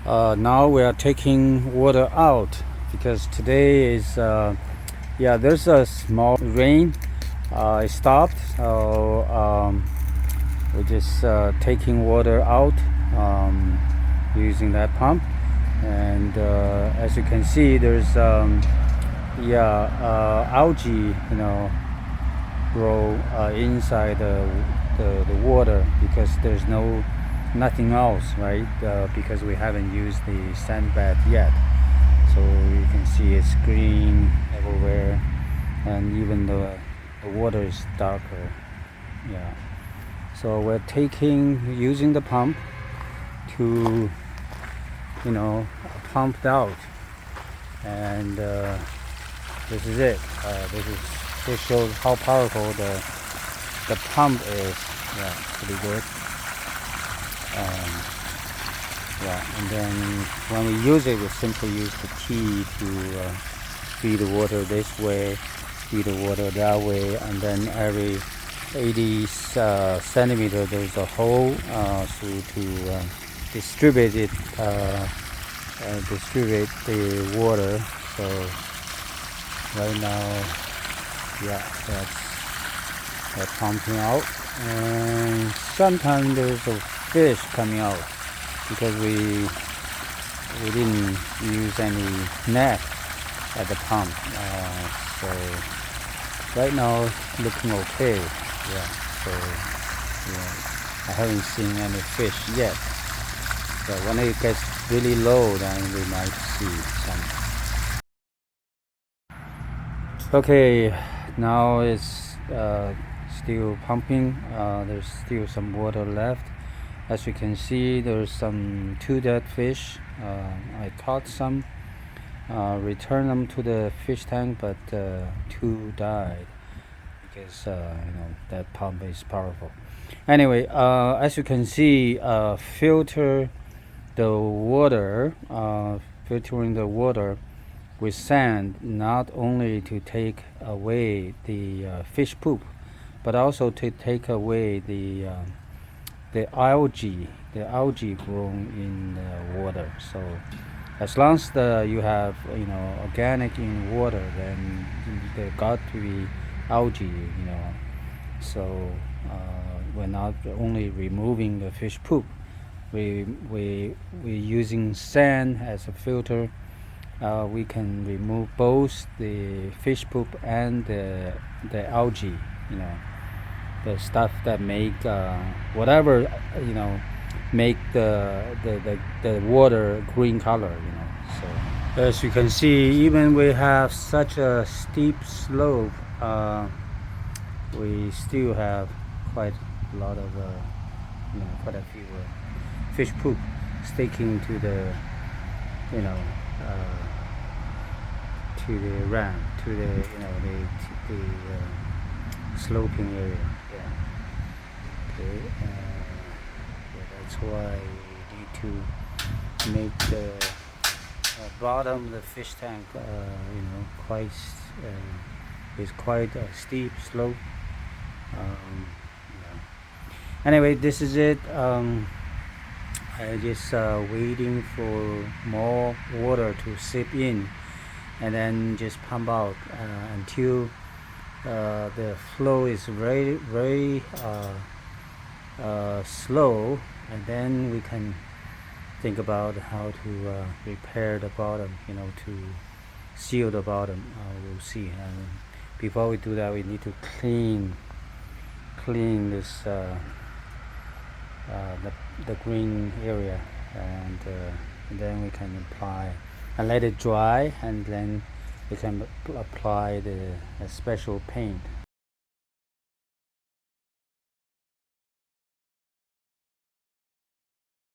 Now we are taking water out because today is there's a small rain. It stopped, so we're just taking water out using that pump. And as you can see, there's algae, grow inside the water because there's nothing else, right? Because we haven't used the sandbed yet, so you can see it's green everywhere, and even the water is darker. Yeah, so we're using the pump to pump it out, and this is it. This shows how powerful the pump is. Yeah, pretty good. And then when we use it, we simply use the key to feed the water this way, feed the water that way, and then every 80 centimeter there's a hole so to distribute the water. So right now, that's pumping out, and sometimes there's a fish coming out because we didn't use any net at the pump. So right now looking okay. I haven't seen any fish yet, but when it gets really low, then we might see some. Okay, now it's still pumping. There's still some water left. As you can see, there's two dead fish. I caught some, returned them to the fish tank, but two died because that pump is powerful. Anyway, as you can see, filtering the water with sand, not only to take away the fish poop, but also to take away the algae grown in the water. So as long as you have organic in water, then there got to be algae. So we're not only removing the fish poop, we're using sand as a filter. We can remove both the fish poop and the algae, the stuff that make whatever make the water green color. So as you can see, even we have such a steep slope, we still have quite a lot of quite a few fish poop sticking to the to the ramp, to the sloping area. Okay, that's why we need to make the bottom of the fish tank is quite a steep slope. Anyway, this is it. I just waiting for more water to seep in, and then just pump out until the flow is very slow, and then we can think about how to repair the bottom, to seal the bottom. We'll see. And before we do that, we need to clean this the green area, and then we can apply let it dry, and then we can apply the special paint